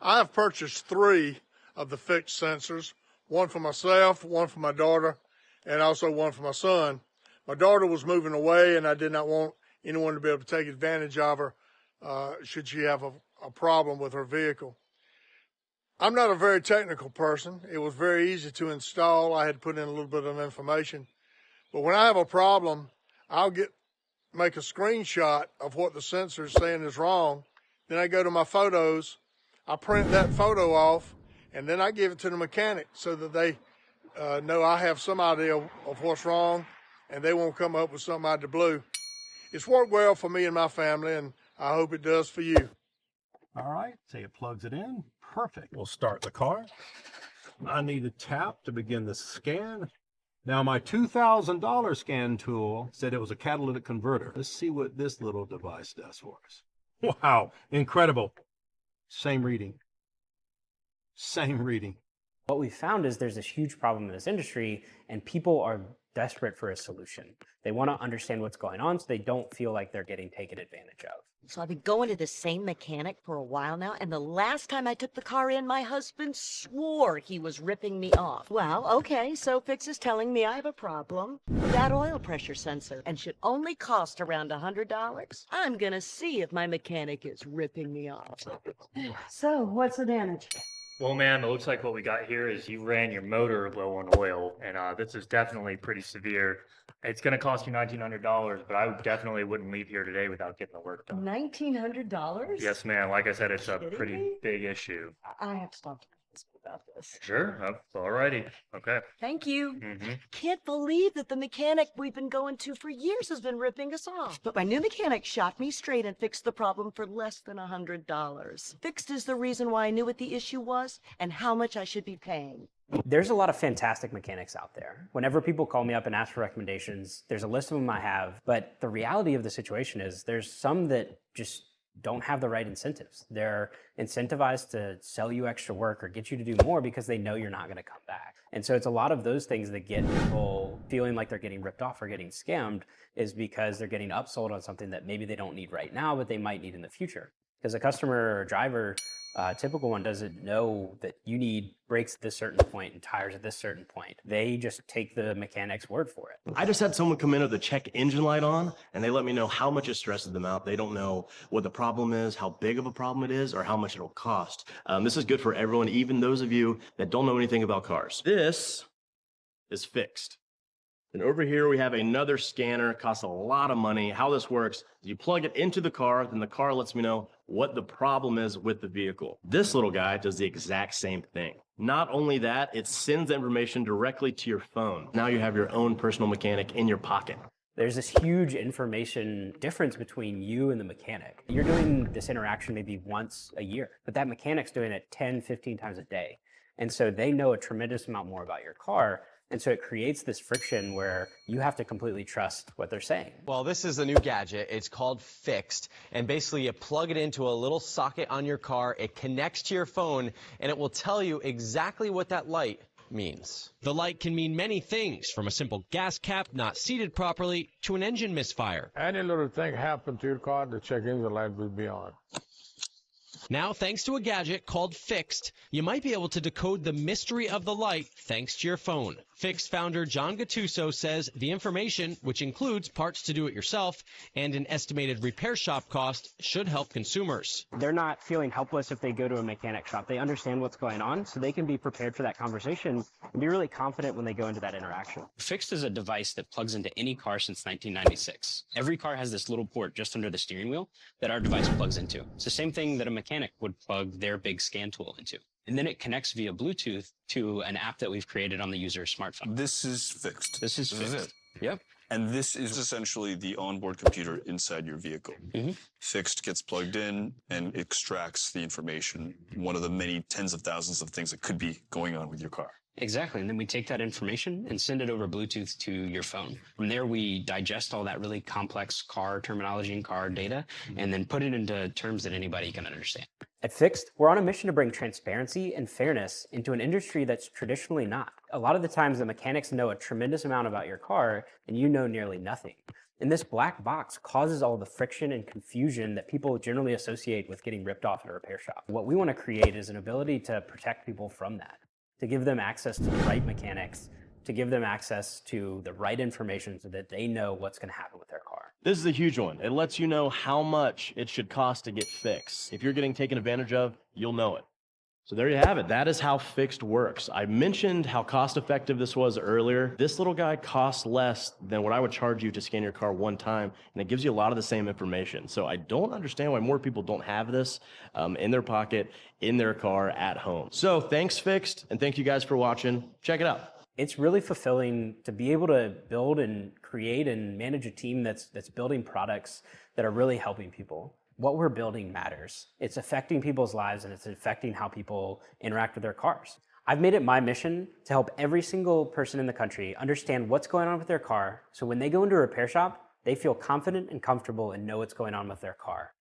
I have purchased 3 of the FIXD sensors, one for myself, one for my daughter, and also one for my son. My daughter was moving away, and I did not want anyone to be able to take advantage of her should she have a problem with her vehicle. I'm not a very technical person. It was very easy to install. I had put in a little bit of information. But when I have a problem, I'll make a screenshot of what the sensor is saying is wrong. Then I go to my photos, I print that photo off, and then I give it to the mechanic so that they know I have some idea of what's wrong, and they won't come up with something out of the blue. It's worked well for me and my family, and I hope it does for you. All right, say it plugs it in. Perfect. We'll start the car. I need a tap to begin the scan. Now my $2,000 scan tool said it was a catalytic converter. Let's see what this little device does for us. Wow, incredible. Same reading. Same reading. What we found is there's this huge problem in this industry, and people are desperate for a solution. They want to understand what's going on so they don't feel like they're getting taken advantage of. So I've been going to the same mechanic for a while now, and the last time I took the car in, my husband swore he was ripping me off. Well, okay, so Fix is telling me I have a problem with that oil pressure sensor and should only cost around $100. I'm gonna see if my mechanic is ripping me off. So, what's the damage? Well, ma'am, it looks like what we got here is you ran your motor low on oil, and this is definitely pretty severe. It's going to cost you $1,900, but I definitely wouldn't leave here today without getting the work done. $1,900? Yes, ma'am. Like I said, it's a pretty big issue. I have to talk to about this. Sure. All righty. Okay. Thank you. Can't believe that the mechanic we've been going to for years has been ripping us off. But my new mechanic shot me straight and fixed the problem for less than $100. Fixed is the reason why I knew what the issue was and how much I should be paying. There's a lot of fantastic mechanics out there. Whenever people call me up and ask for recommendations, there's a list of them I have. But the reality of the situation is there's some that just don't have the right incentives. They're incentivized to sell you extra work or get you to do more because they know you're not going to come back. And so it's a lot of those things that get people feeling like they're getting ripped off or getting scammed, is because they're getting upsold on something that maybe they don't need right now, but they might need in the future. Because a customer or driver, typical one, doesn't know that you need brakes at this certain point and tires at this certain point. They just take the mechanic's word for it. I just had someone come in with the check engine light on, and they let me know how much it stresses them out. They don't know what the problem is, how big of a problem it is, or how much it'll cost. This is good for everyone, even those of you that don't know anything about cars. This is FIXD. And over here we have another scanner. It costs a lot of money. How this works is you plug it into the car, then the car lets me know what the problem is with the vehicle. This little guy does the exact same thing. Not only that, it sends the information directly to your phone. Now you have your own personal mechanic in your pocket. There's this huge information difference between you and the mechanic. You're doing this interaction maybe once a year, but that mechanic's doing it 10, 15 times a day. And so they know a tremendous amount more about your car. And so it creates this friction where you have to completely trust what they're saying. Well, this is a new gadget. It's called FIXD. And basically you plug it into a little socket on your car. It connects to your phone and it will tell you exactly what that light means. The light can mean many things, from a simple gas cap not seated properly to an engine misfire. Any little thing happen to your car, the check engine light will be on. Now, thanks to a gadget called FIXD, you might be able to decode the mystery of the light thanks to your phone. FIXD founder John Gattuso says the information, which includes parts to do it yourself and an estimated repair shop cost, should help consumers. They're not feeling helpless if they go to a mechanic shop. They understand what's going on, so they can be prepared for that conversation and be really confident when they go into that interaction. FIXD is a device that plugs into any car since 1996. Every car has this little port just under the steering wheel that our device plugs into. It's the same thing that a mechanic would plug their big scan tool into. And then it connects via Bluetooth to an app that we've created on the user's smartphone. This is FIXD. This is it. Yep. And this is essentially the onboard computer inside your vehicle. FIXD gets plugged in and extracts the information, one of the many tens of thousands of things that could be going on with your car. Exactly. And then we take that information and send it over Bluetooth to your phone. From there, we digest all that really complex car terminology and car data and then put it into terms that anybody can understand. At FIXD, we're on a mission to bring transparency and fairness into an industry that's traditionally not. A lot of the times, the mechanics know a tremendous amount about your car, and you know nearly nothing. And this black box causes all the friction and confusion that people generally associate with getting ripped off at a repair shop. What we want to create is an ability to protect people from that, to give them access to the right mechanics, to give them access to the right information so that they know what's going to happen with their car. This is a huge one. It lets you know how much it should cost to get fixed. If you're getting taken advantage of, you'll know it. So there you have it. That is how FIXD works. I mentioned how cost effective this was earlier. This little guy costs less than what I would charge you to scan your car one time, and it gives you a lot of the same information. So I don't understand why more people don't have this in their pocket, in their car, at home. So thanks FIXD, and thank you guys for watching. Check it out. It's really fulfilling to be able to build and create and manage a team that's building products that are really helping people. What we're building matters. It's affecting people's lives and it's affecting how people interact with their cars. I've made it my mission to help every single person in the country understand what's going on with their car, so when they go into a repair shop, they feel confident and comfortable and know what's going on with their car.